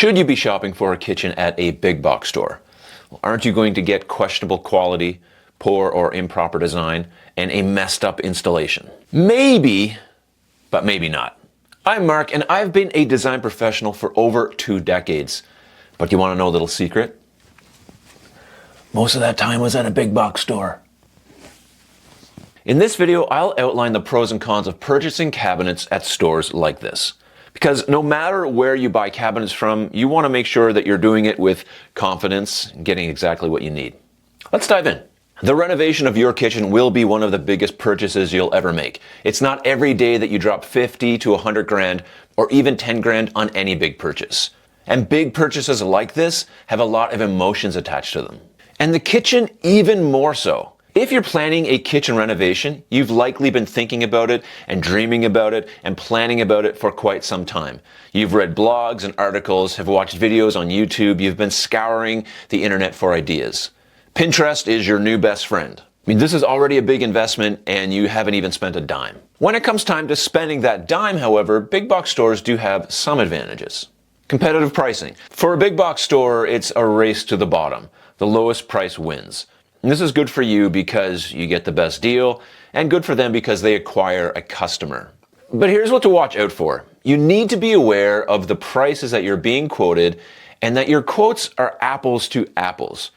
Should you be shopping for a kitchen at a big box store? Well, aren't you going to get questionable quality, poor or improper design, and a messed up installation? Maybe, but maybe not. I'm Mark, and I've been a design professional for over 2 decades. But you want to know a little secret? Most of that time was at a big box store. In this video, I'll outline the pros and cons of purchasing cabinets at stores like this. Because no matter where you buy cabinets from, you want to make sure that you're doing it with confidence and getting exactly what you need. Let's dive in. The renovation of your kitchen will be one of the biggest purchases you'll ever make. It's not every day that you drop 50 to 100 grand or even 10 grand on any big purchase. And big purchases like this have a lot of emotions attached to them. And the kitchen even more so. If you're planning a kitchen renovation, you've likely been thinking about it and dreaming about it and planning about it for quite some time. You've read blogs and articles, have watched videos on YouTube, you've been scouring the internet for ideas. Pinterest is your new best friend. I mean, this is already a big investment and you haven't even spent a dime. When it comes time to spending that dime, however, big box stores do have some advantages. Competitive pricing. For a big box store, it's a race to the bottom. The lowest price wins. And this is good for you because you get the best deal, and good for them because they acquire a customer. But here's what to watch out for. You need to be aware of the prices that you're being quoted and that your quotes are apples to apples.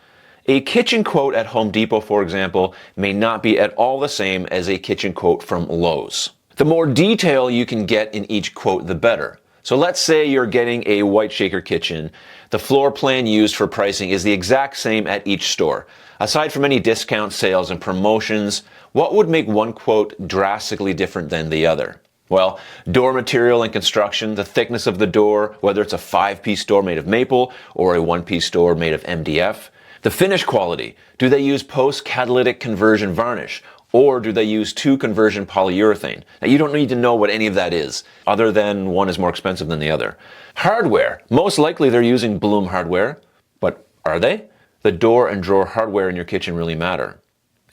A kitchen quote at Home Depot, for example, may not be at all the same as a kitchen quote from Lowe's. The more detail you can get in each quote, the better. So let's say you're getting a white shaker kitchen. The floor plan used for pricing is the exact same at each store. Aside from any discount sales and promotions, what would make one quote drastically different than the other? Well, door material and construction, the thickness of the door, whether it's a 5-piece door made of maple or a 1-piece door made of MDF. The finish quality, do they use post-catalytic conversion varnish? Or do they use 2-conversion polyurethane? Now, you don't need to know what any of that is, other than one is more expensive than the other. Hardware, most likely they're using Bloom hardware, but are they? The door and drawer hardware in your kitchen really matter.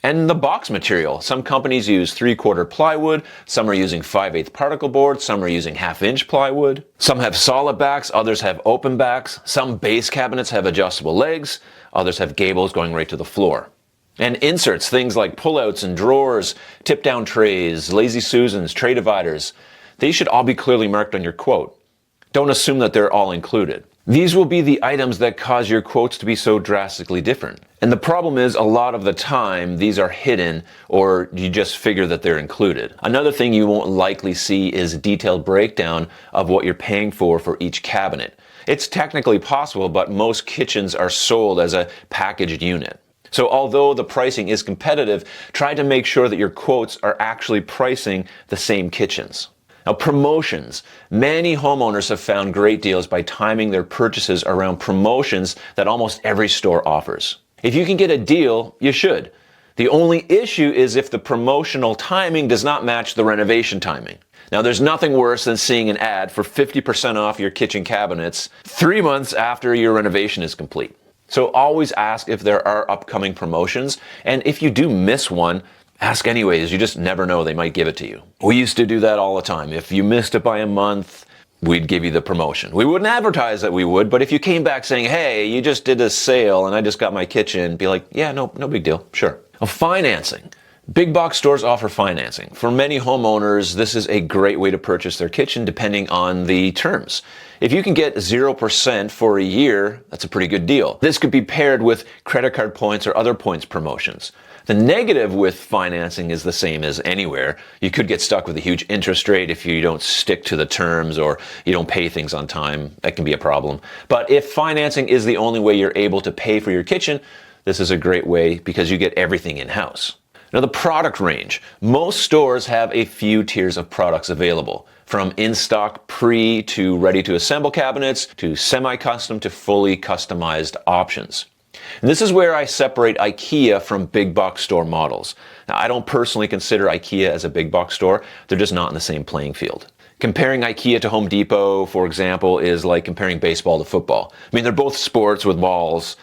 And the box material, some companies use 3/4 plywood, some are using 5/8 particle board, some are using 1/2-inch plywood. Some have solid backs, others have open backs. Some base cabinets have adjustable legs, others have gables going right to the floor. And inserts, things like pullouts and drawers, tip-down trays, lazy Susans, tray dividers, these should all be clearly marked on your quote. Don't assume that they're all included. These will be the items that cause your quotes to be so drastically different. And the problem is, a lot of the time, these are hidden or you just figure that they're included. Another thing you won't likely see is a detailed breakdown of what you're paying for each cabinet. It's technically possible, but most kitchens are sold as a packaged unit. So although the pricing is competitive, try to make sure that your quotes are actually pricing the same kitchens. Now, promotions. Many homeowners have found great deals by timing their purchases around promotions that almost every store offers. If you can get a deal, you should. The only issue is if the promotional timing does not match the renovation timing. Now, there's nothing worse than seeing an ad for 50% off your kitchen cabinets 3 months after your renovation is complete. So always ask if there are upcoming promotions, and if you do miss one, ask anyways. You just never know, they might give it to you. We used to do that all the time. If you missed it by a month, we'd give you the promotion. We wouldn't advertise that we would, but if you came back saying, hey, you just did a sale and I just got my kitchen, be like, yeah, no big deal, sure. Financing. Big box stores offer financing. For many homeowners, this is a great way to purchase their kitchen depending on the terms. If you can get 0% for a year, that's a pretty good deal. This could be paired with credit card points or other points promotions. The negative with financing is the same as anywhere. You could get stuck with a huge interest rate if you don't stick to the terms or you don't pay things on time. That can be a problem. But if financing is the only way you're able to pay for your kitchen, this is a great way because you get everything in-house. Now, the product range. Most stores have a few tiers of products available, from in-stock pre to ready-to-assemble cabinets to semi-custom to fully customized options. And this is where I separate IKEA from big box store models. Now, I don't personally consider IKEA as a big box store. They're just not in the same playing field. Comparing IKEA to Home Depot, for example, is like comparing baseball to football. I mean, they're both sports with balls,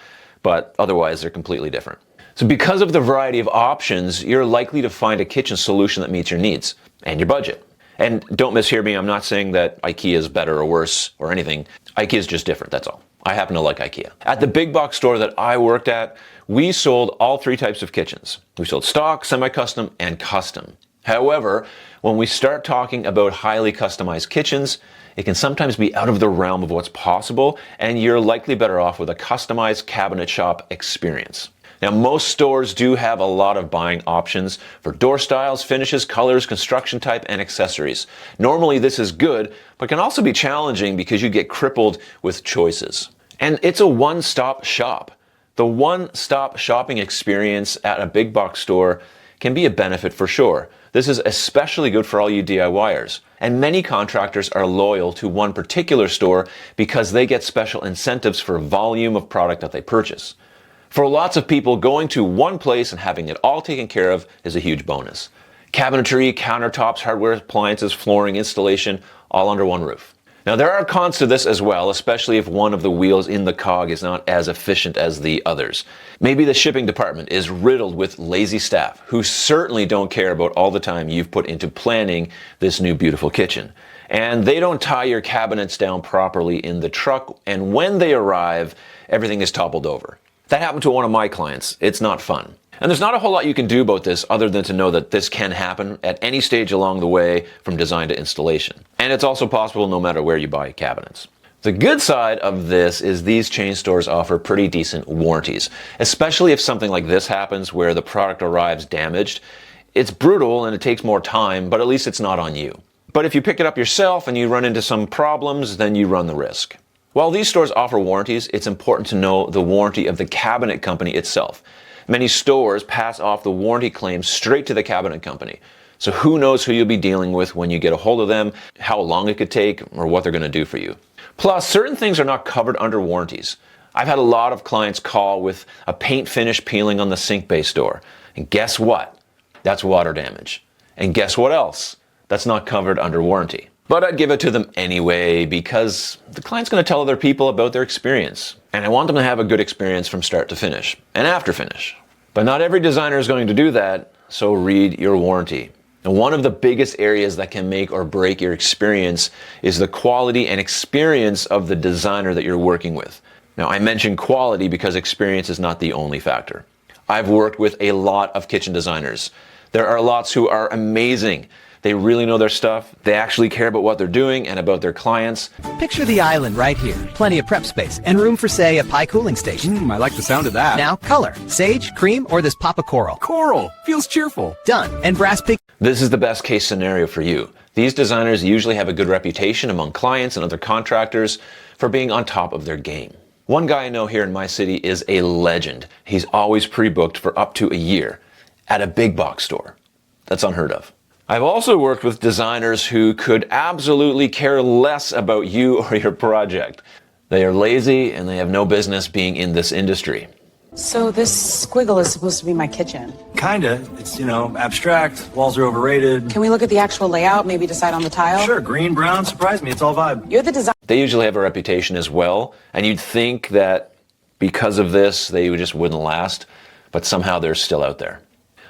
but otherwise they're completely different. So because of the variety of options, you're likely to find a kitchen solution that meets your needs and your budget. And don't mishear me, I'm not saying that IKEA is better or worse or anything. IKEA is just different, that's all. I happen to like IKEA. At the big box store that I worked at, we sold all three types of kitchens. We sold stock, semi-custom, and custom. However, when we start talking about highly customized kitchens, it can sometimes be out of the realm of what's possible, and you're likely better off with a customized cabinet shop experience. Now, most stores do have a lot of buying options for door styles, finishes, colors, construction type, and accessories. Normally, this is good, but can also be challenging because you get crippled with choices. And it's a one-stop shop. The one-stop shopping experience at a big box store can be a benefit for sure. This is especially good for all you DIYers. And many contractors are loyal to one particular store because they get special incentives for volume of product that they purchase. For lots of people, going to one place and having it all taken care of is a huge bonus. Cabinetry, countertops, hardware, appliances, flooring, installation, all under one roof. Now, there are cons to this as well, especially if one of the wheels in the cog is not as efficient as the others. Maybe the shipping department is riddled with lazy staff who certainly don't care about all the time you've put into planning this new beautiful kitchen. And they don't tie your cabinets down properly in the truck, and when they arrive, everything is toppled over. That happened to one of my clients. It's not fun. And there's not a whole lot you can do about this other than to know that this can happen at any stage along the way from design to installation. And it's also possible no matter where you buy cabinets. The good side of this is these chain stores offer pretty decent warranties, especially if something like this happens where the product arrives damaged. It's brutal and it takes more time, but at least it's not on you. But if you pick it up yourself and you run into some problems, then you run the risk. While these stores offer warranties, it's important to know the warranty of the cabinet company itself. Many stores pass off the warranty claims straight to the cabinet company. So who knows who you'll be dealing with when you get a hold of them, how long it could take, or what they're going to do for you. Plus, certain things are not covered under warranties. I've had a lot of clients call with a paint finish peeling on the sink base door. And guess what? That's water damage. And guess what else? That's not covered under warranty. But I'd give it to them anyway because the client's going to tell other people about their experience. And I want them to have a good experience from start to finish and after finish. But not every designer is going to do that, so read your warranty. And one of the biggest areas that can make or break your experience is the quality and experience of the designer that you're working with. Now, I mention quality because experience is not the only factor. I've worked with a lot of kitchen designers. There are lots who are amazing. They really know their stuff. They actually care about what they're doing and about their clients. Picture the island right here. Plenty of prep space and room for, say, a pie cooling station. I like the sound of that. Now, color. Sage, cream, or this pop of coral. Coral. Feels cheerful. Done. And brass pig. This is the best case scenario for you. These designers usually have a good reputation among clients and other contractors for being on top of their game. One guy I know here in my city is a legend. He's always pre-booked for up to a year at a big box store. That's unheard of. I've also worked with designers who could absolutely care less about you or your project. They are lazy and they have no business being in this industry. So this squiggle is supposed to be my kitchen. Kinda. It's, abstract. Walls are overrated. Can we look at the actual layout, maybe decide on the tile? Sure, green, brown, surprise me. It's all vibe. You're the designer. They usually have a reputation as well, and you'd think that because of this, they just wouldn't last, but somehow they're still out there.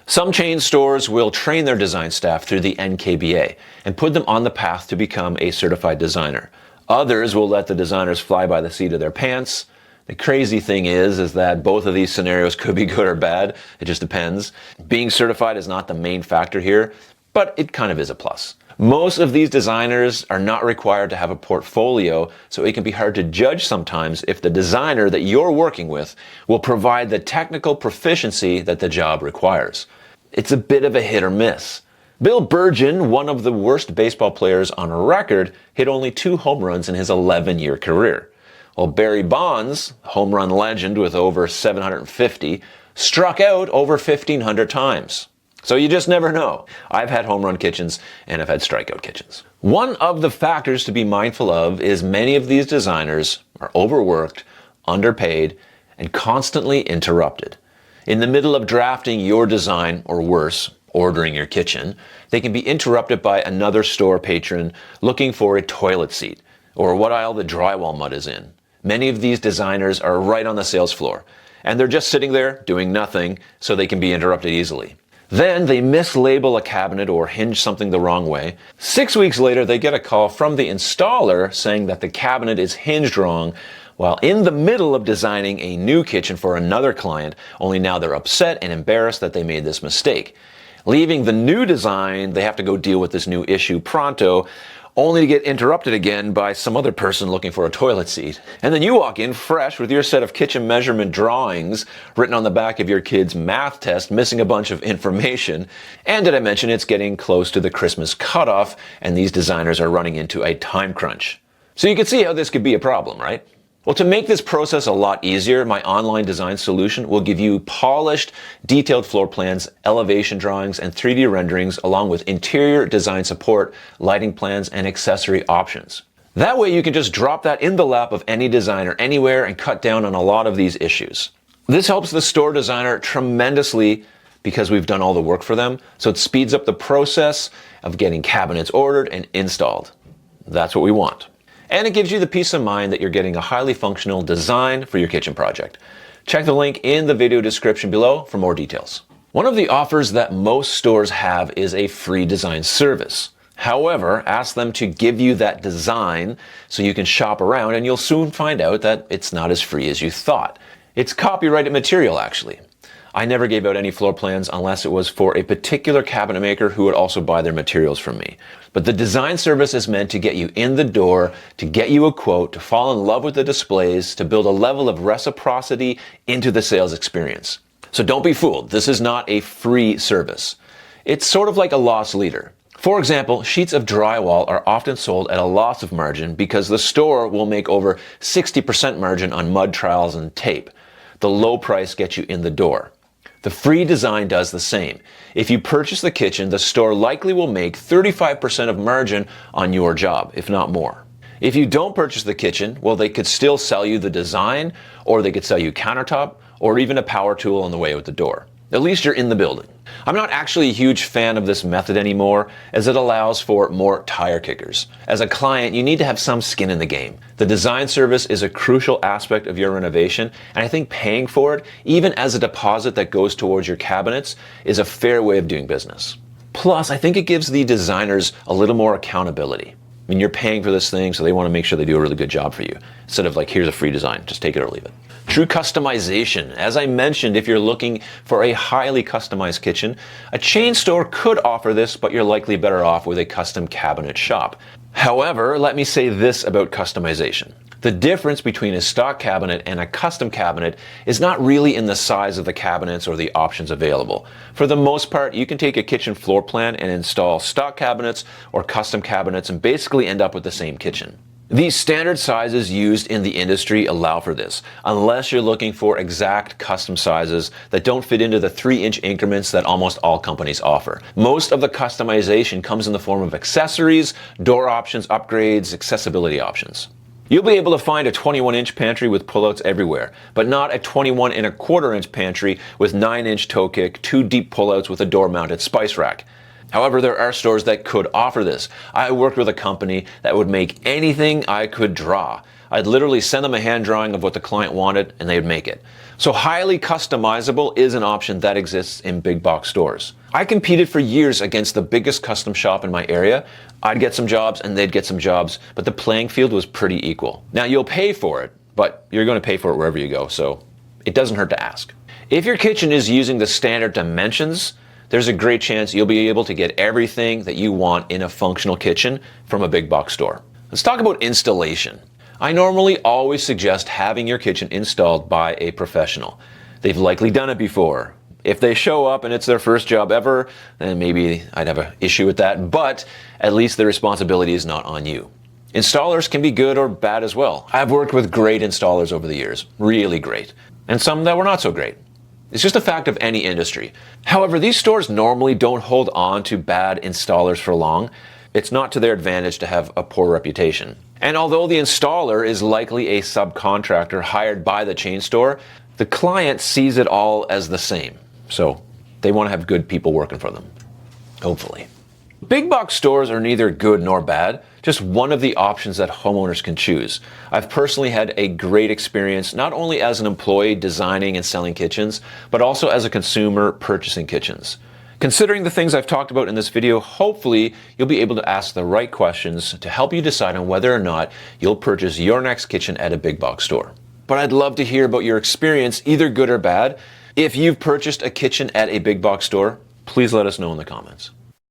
Some chain stores will train their design staff through the NKBA and put them on the path to become a certified designer. Others will let the designers fly by the seat of their pants. The crazy thing is that both of these scenarios could be good or bad. It just depends. Being certified is not the main factor here, but it kind of is a plus. Most of these designers are not required to have a portfolio, so it can be hard to judge sometimes if the designer that you're working with will provide the technical proficiency that the job requires. It's a bit of a hit or miss. Bill Burgeon, one of the worst baseball players on record, hit only 2 home runs in his 11-year career. While Barry Bonds, home run legend with over 750, struck out over 1,500 times. So you just never know. I've had home run kitchens and I've had strikeout kitchens. One of the factors to be mindful of is many of these designers are overworked, underpaid, and constantly interrupted. In the middle of drafting your design, or worse, ordering your kitchen, they can be interrupted by another store patron looking for a toilet seat or what aisle the drywall mud is in. Many of these designers are right on the sales floor, and they're just sitting there doing nothing so they can be interrupted easily. Then they mislabel a cabinet or hinge something the wrong way. 6 weeks later, they get a call from the installer saying that the cabinet is hinged wrong, while in the middle of designing a new kitchen for another client, only now they're upset and embarrassed that they made this mistake. Leaving the new design, they have to go deal with this new issue pronto, only to get interrupted again by some other person looking for a toilet seat. And then you walk in fresh with your set of kitchen measurement drawings written on the back of your kid's math test, missing a bunch of information. And did I mention it's getting close to the Christmas cutoff, and these designers are running into a time crunch. So you can see how this could be a problem, right? Well, to make this process a lot easier, my online design solution will give you polished, detailed floor plans, elevation drawings, and 3D renderings, along with interior design support, lighting plans, and accessory options. That way you can just drop that in the lap of any designer anywhere and cut down on a lot of these issues. This helps the store designer tremendously because we've done all the work for them, so it speeds up the process of getting cabinets ordered and installed. That's what we want. And it gives you the peace of mind that you're getting a highly functional design for your kitchen project. Check the link in the video description below for more details. One of the offers that most stores have is a free design service. However, ask them to give you that design so you can shop around, and you'll soon find out that it's not as free as you thought. It's copyrighted material, actually. I never gave out any floor plans unless it was for a particular cabinet maker who would also buy their materials from me. But the design service is meant to get you in the door, to get you a quote, to fall in love with the displays, to build a level of reciprocity into the sales experience. So don't be fooled. This is not a free service. It's sort of like a loss leader. For example, sheets of drywall are often sold at a loss of margin because the store will make over 60% margin on mud trials and tape. The low price gets you in the door. The free design does the same. If you purchase the kitchen, the store likely will make 35% of margin on your job, if not more. If you don't purchase the kitchen, well, they could still sell you the design, or they could sell you countertop, or even a power tool on the way out the door. At least you're in the building. I'm not actually a huge fan of this method anymore, as it allows for more tire kickers. As a client, you need to have some skin in the game. The design service is a crucial aspect of your renovation, and I think paying for it, even as a deposit that goes towards your cabinets, is a fair way of doing business. Plus, I think it gives the designers a little more accountability. I mean, you're paying for this thing, so they want to make sure they do a really good job for you. Instead of like, here's a free design, just take it or leave it. True customization. As I mentioned, if you're looking for a highly customized kitchen, a chain store could offer this, but you're likely better off with a custom cabinet shop. However, let me say this about customization. The difference between a stock cabinet and a custom cabinet is not really in the size of the cabinets or the options available. For the most part, you can take a kitchen floor plan and install stock cabinets or custom cabinets and basically end up with the same kitchen. These standard sizes used in the industry allow for this, unless you're looking for exact custom sizes that don't fit into the 3-inch increments that almost all companies offer. Most of the customization comes in the form of accessories, door options, upgrades, accessibility options. You'll be able to find a 21-inch pantry with pullouts everywhere, but not a 21.25-inch pantry with 9-inch toe kick, 2 deep pullouts with a door-mounted spice rack. However, there are stores that could offer this. I worked with a company that would make anything I could draw. I'd literally send them a hand drawing of what the client wanted, and they'd make it. So highly customizable is an option that exists in big box stores. I competed for years against the biggest custom shop in my area. I'd get some jobs and they'd get some jobs, but the playing field was pretty equal. Now you'll pay for it, but you're going to pay for it wherever you go, so it doesn't hurt to ask. If your kitchen is using the standard dimensions, there's a great chance you'll be able to get everything that you want in a functional kitchen from a big box store. Let's talk about installation. I normally always suggest having your kitchen installed by a professional. They've likely done it before. If they show up and it's their first job ever, then maybe I'd have an issue with that, but at least the responsibility is not on you. Installers can be good or bad as well. I've worked with great installers over the years, really great, and some that were not so great. It's just a fact of any industry. However, these stores normally don't hold on to bad installers for long. It's not to their advantage to have a poor reputation. And although the installer is likely a subcontractor hired by the chain store, the client sees it all as the same. So they want to have good people working for them, hopefully. Big box stores are neither good nor bad, just one of the options that homeowners can choose. I've personally had a great experience not only as an employee designing and selling kitchens, but also as a consumer purchasing kitchens. Considering the things I've talked about in this video, hopefully you'll be able to ask the right questions to help you decide on whether or not you'll purchase your next kitchen at a big box store. But I'd love to hear about your experience, either good or bad. If you've purchased a kitchen at a big box store, please let us know in the comments.